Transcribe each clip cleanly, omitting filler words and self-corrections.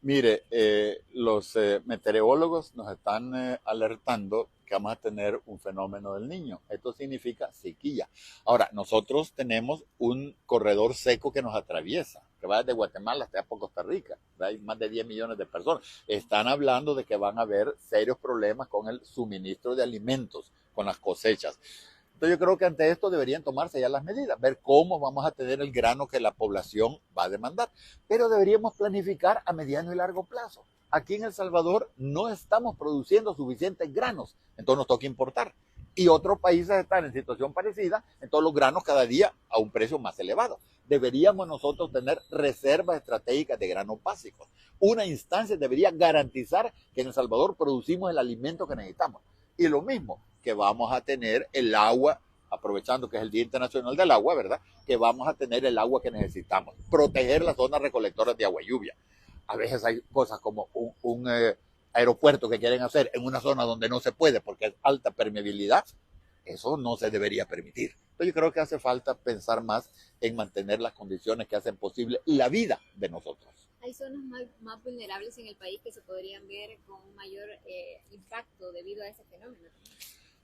Mire, los meteorólogos nos están alertando que vamos a tener un fenómeno del niño. Esto significa sequía. Ahora, nosotros tenemos un corredor seco que nos atraviesa, que va desde Guatemala hasta Costa Rica. Hay más de 10 millones de personas. Están hablando de que van a haber serios problemas con el suministro de alimentos, con las cosechas. Entonces yo creo que ante esto deberían tomarse ya las medidas, ver cómo vamos a tener el grano que la población va a demandar. Pero deberíamos planificar a mediano y largo plazo. Aquí en El Salvador no estamos produciendo suficientes granos, entonces nos toca importar. Y otros países están en situación parecida, entonces los granos cada día a un precio más elevado. Deberíamos nosotros tener reservas estratégicas de granos básicos. Una instancia debería garantizar que en El Salvador producimos el alimento que necesitamos. Y lo mismo, que vamos a tener el agua, aprovechando que es el Día Internacional del Agua, ¿verdad? Que vamos a tener el agua que necesitamos. Proteger las zonas recolectoras de agua y lluvia. A veces hay cosas como un aeropuerto que quieren hacer en una zona donde no se puede porque es alta permeabilidad. Eso no se debería permitir. Entonces yo creo que hace falta pensar más en mantener las condiciones que hacen posible la vida de nosotros. Hay zonas más vulnerables en el país que se podrían ver con un mayor impacto debido a ese fenómeno.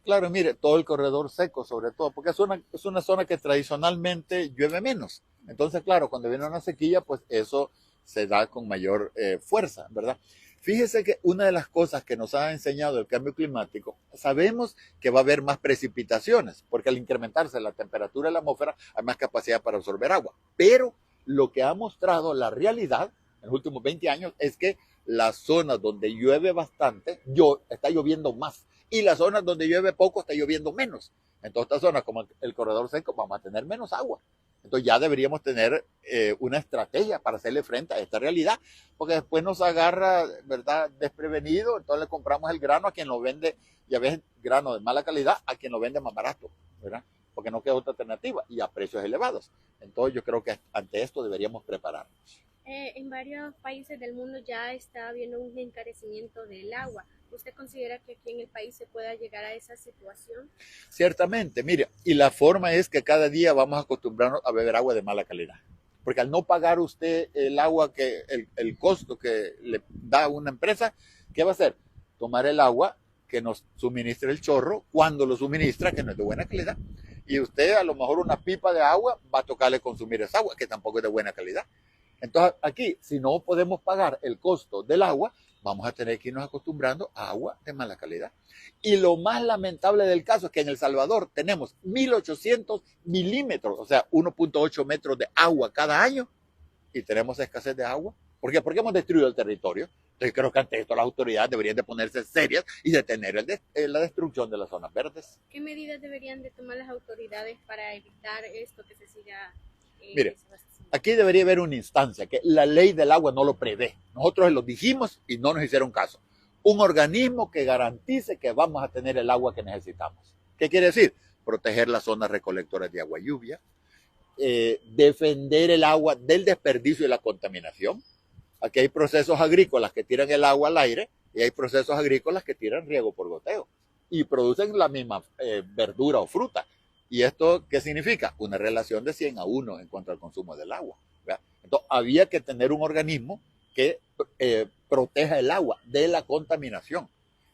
Claro, mire, todo el corredor seco sobre todo, porque es una zona que tradicionalmente llueve menos. Entonces, claro, cuando viene una sequía, pues eso se da con mayor fuerza, ¿verdad? Fíjese que una de las cosas que nos ha enseñado el cambio climático, sabemos que va a haber más precipitaciones, porque al incrementarse la temperatura de la atmósfera hay más capacidad para absorber agua. Pero lo que ha mostrado la realidad en los últimos 20 años es que las zonas donde llueve bastante, está lloviendo más. Y las zonas donde llueve poco, está lloviendo menos. En todas estas zonas, como el corredor seco, vamos a tener menos agua. Entonces ya deberíamos tener una estrategia para hacerle frente a esta realidad, porque después nos agarra, ¿verdad?, desprevenido, entonces le compramos el grano a quien lo vende, ya ves, grano de mala calidad, a quien lo vende más barato, ¿verdad? Porque no queda otra alternativa y a precios elevados. Entonces yo creo que ante esto deberíamos prepararnos. En varios países del mundo ya está habiendo un encarecimiento del agua. ¿Usted considera que aquí en el país se pueda llegar a esa situación? Ciertamente, mire, y la forma es que cada día vamos a acostumbrarnos a beber agua de mala calidad. Porque al no pagar usted el agua, el costo que le da una empresa, ¿qué va a hacer? Tomar el agua que nos suministra el chorro cuando lo suministra, que no es de buena calidad. Y usted a lo mejor una pipa de agua va a tocarle consumir esa agua, que tampoco es de buena calidad. Entonces aquí, si no podemos pagar el costo del agua, vamos a tener que irnos acostumbrando a agua de mala calidad. Y lo más lamentable del caso es que en El Salvador tenemos 1.800 milímetros, o sea, 1.8 metros de agua cada año, y tenemos escasez de agua. ¿Por qué? Porque hemos destruido el territorio. Entonces creo que ante esto las autoridades deberían de ponerse serias y detener la destrucción de las zonas verdes. ¿Qué medidas deberían de tomar las autoridades para evitar esto que se siga? Mire, aquí debería haber una instancia que la ley del agua no lo prevé. Nosotros lo dijimos y no nos hicieron caso. Un organismo que garantice que vamos a tener el agua que necesitamos. ¿Qué quiere decir? Proteger las zonas recolectoras de agua y lluvia, defender el agua del desperdicio y la contaminación. Aquí hay procesos agrícolas que tiran el agua al aire y hay procesos agrícolas que tiran riego por goteo y producen la misma verdura o fruta. ¿Y esto qué significa? Una relación de 100 a 1 en cuanto al consumo del agua. ¿Verdad? Entonces, había que tener un organismo que proteja el agua de la contaminación,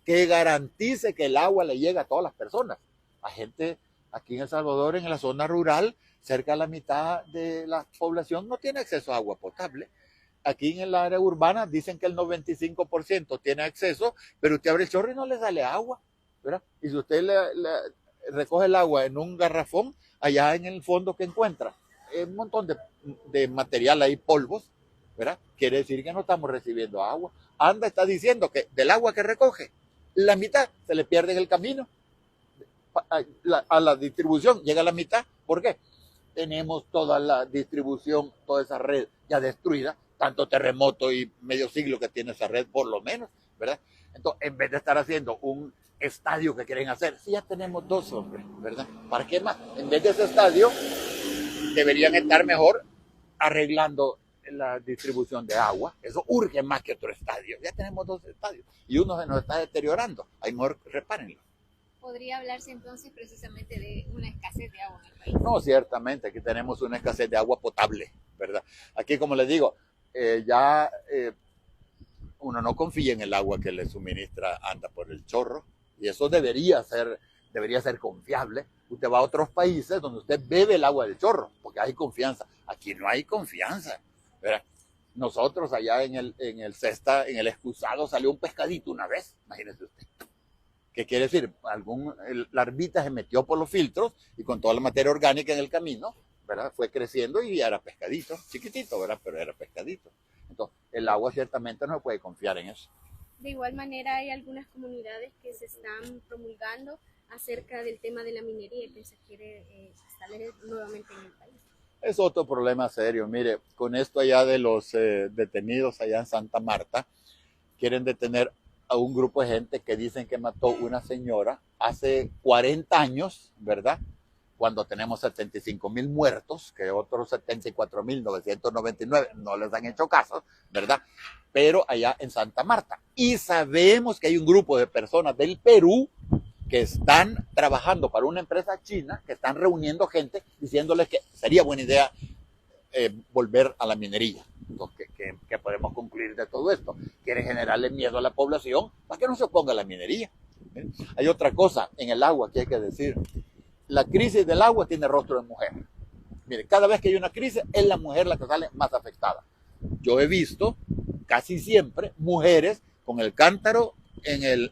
que garantice que el agua le llegue a todas las personas. A gente aquí en El Salvador, en la zona rural, cerca de la mitad de la población no tiene acceso a agua potable. Aquí en el área urbana dicen que el 95% tiene acceso, pero usted abre el chorro y no le sale agua, ¿verdad? Y si usted le recoge el agua en un garrafón, allá en el fondo que encuentra un montón de material ahí, polvos, ¿verdad? Quiere decir que no estamos recibiendo agua. ANDA está diciendo que del agua que recoge, la mitad se le pierde en el camino. A la distribución llega la mitad. ¿Por qué? Tenemos toda la distribución, toda esa red ya destruida, tanto terremoto y medio siglo que tiene esa red, por lo menos, ¿verdad? Entonces, en vez de estar haciendo un estadio que quieren hacer, si ya tenemos dos, hombre, ¿verdad? ¿Para qué más? En vez de ese estadio, deberían estar mejor arreglando la distribución de agua. Eso urge más que otro estadio. Ya tenemos dos estadios y uno se nos está deteriorando. Hay mejor repárenlo. ¿Podría hablarse entonces precisamente de una escasez de agua en el país? No, ciertamente, aquí tenemos una escasez de agua potable, ¿verdad? Aquí, como les digo, ya uno no confía en el agua que le suministra, anda por el chorro, y eso debería ser confiable. Usted va a otros países donde usted bebe el agua del chorro, porque hay confianza. Aquí no hay confianza, ¿verdad? Nosotros allá en el Cesta, en el excusado, salió un pescadito una vez, imagínese usted. ¿Qué quiere decir? La larvita se metió por los filtros y con toda la materia orgánica en el camino, ¿verdad? Fue creciendo y era pescadito, chiquitito, ¿verdad? Pero era pescadito. Entonces, el agua ciertamente no se puede confiar en eso. De igual manera, hay algunas comunidades que se están promulgando acerca del tema de la minería que se quiere establecer nuevamente en el país. Es otro problema serio. Mire, con esto allá de los detenidos allá en Santa Marta, quieren detener a un grupo de gente que dicen que mató una señora hace 40 años, ¿verdad? Cuando tenemos 75,000 muertos, que otros 74,999 no les han hecho caso, ¿verdad? Pero allá en Santa Marta. Y sabemos que hay un grupo de personas del Perú que están trabajando para una empresa china, que están reuniendo gente diciéndoles que sería buena idea volver a la minería. Entonces, ¿qué podemos concluir de todo esto? Quieren generarle miedo a la población para que no se oponga a la minería. Hay otra cosa en el agua que hay que decir. La crisis del agua tiene rostro de mujer. Mire, cada vez que hay una crisis es la mujer la que sale más afectada. Yo he visto casi siempre mujeres con el cántaro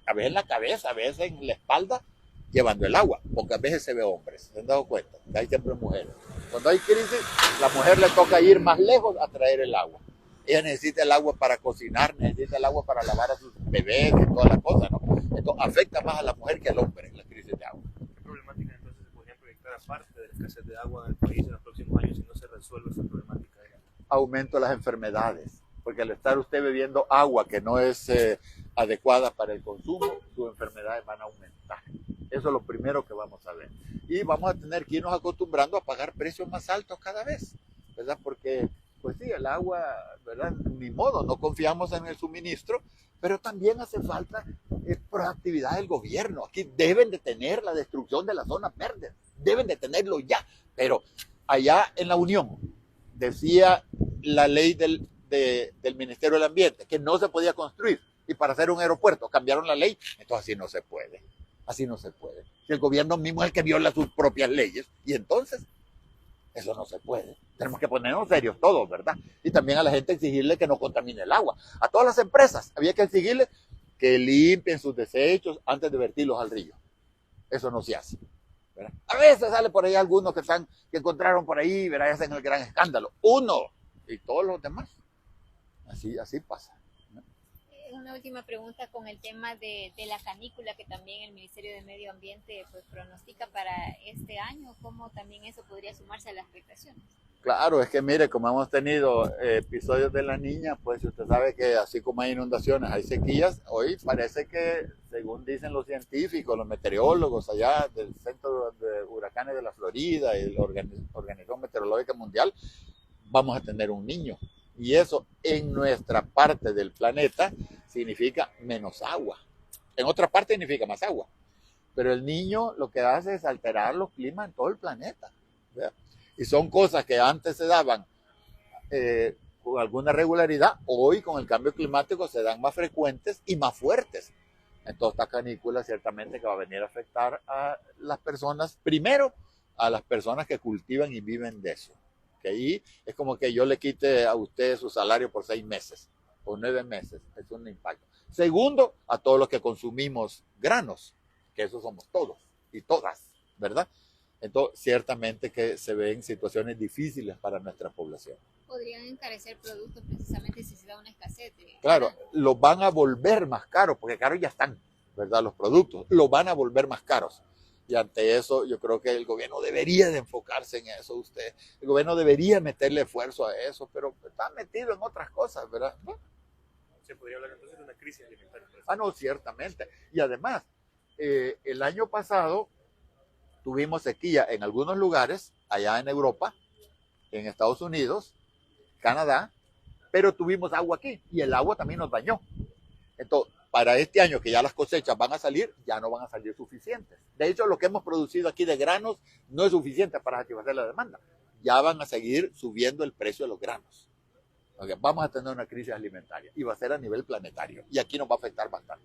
a veces en la cabeza, a veces en la espalda, llevando el agua. Pocas veces se ve hombres, ¿se han dado cuenta? Hay siempre mujeres. Cuando hay crisis, la mujer le toca ir más lejos a traer el agua. Ella necesita el agua para cocinar, necesita el agua para lavar a sus bebés y todas las cosas, ¿no? Entonces afecta más a la mujer que al hombre en la crisis de agua. ¿Qué problemática entonces se podrían proyectar aparte de la escasez de agua en el país en los próximos años si no se resuelve esa problemática? Aumento de las enfermedades, porque al estar usted bebiendo agua que no es adecuada para el consumo, sus enfermedades van a aumentar. Eso es lo primero que vamos a ver. Y vamos a tener que irnos acostumbrando a pagar precios más altos cada vez, ¿verdad? Porque, pues sí, el agua, ¿verdad? Ni modo, no confiamos en el suministro, pero también hace falta proactividad del gobierno. Aquí deben de tener la destrucción de las zonas verdes, deben de tenerlo ya. Pero allá en la Unión decía la ley del Ministerio del Ambiente que no se podía construir, y para hacer un aeropuerto cambiaron la ley. Entonces así no se puede. Así no se puede. Si el gobierno mismo es el que viola sus propias leyes, y entonces eso no se puede. Tenemos que ponernos serios todos, ¿verdad? Y también a la gente exigirle que no contamine el agua. A todas las empresas había que exigirle que limpien sus desechos antes de vertirlos al río. Eso no se hace, ¿verdad? A veces sale por ahí algunos que encontraron por ahí, ¿verdad? Y hacen el gran escándalo. Uno y todos los demás. Así pasa. Una última pregunta con el tema de la canícula que también el Ministerio de Medio Ambiente pues pronostica para este año. ¿Cómo también eso podría sumarse a las afectaciones? Claro, es que mire, como hemos tenido episodios de la Niña, pues usted sabe que así como hay inundaciones, hay sequías. Hoy parece que, según dicen los científicos, los meteorólogos allá del Centro de Huracanes de la Florida y la Organización Meteorológica Mundial, vamos a tener un niño. Y eso en nuestra parte del planeta significa menos agua. En otra parte significa más agua. Pero el niño lo que hace es alterar los climas en todo el planeta, ¿verdad? Y son cosas que antes se daban con alguna regularidad, hoy con el cambio climático se dan más frecuentes y más fuertes. Entonces esta canícula ciertamente que va a venir a afectar a las personas, primero a las personas que cultivan y viven de eso. Que ahí es como que yo le quite a usted su salario por 6 meses o 9 meses, es un impacto. Segundo, a todos los que consumimos granos, que esos somos todos y todas, ¿verdad? Entonces, ciertamente que se ven situaciones difíciles para nuestra población. Podrían encarecer productos precisamente si se da una escasez. Claro, los van a volver más caros, porque caros ya están, ¿verdad? Los productos los van a volver más caros. Y ante eso, yo creo que el gobierno debería de enfocarse en eso, usted. El gobierno debería meterle esfuerzo a eso, pero está metido en otras cosas, ¿verdad? ¿No? Se podría hablar entonces de una crisis alimentaria. No, ciertamente. Y además, el año pasado tuvimos sequía en algunos lugares, allá en Europa, en Estados Unidos, Canadá, pero tuvimos agua aquí y el agua también nos dañó. Entonces, para este año que ya las cosechas van a salir, ya no van a salir suficientes. De hecho, lo que hemos producido aquí de granos no es suficiente para satisfacer la demanda. Ya van a seguir subiendo el precio de los granos. Ok, vamos a tener una crisis alimentaria y va a ser a nivel planetario y aquí nos va a afectar bastante.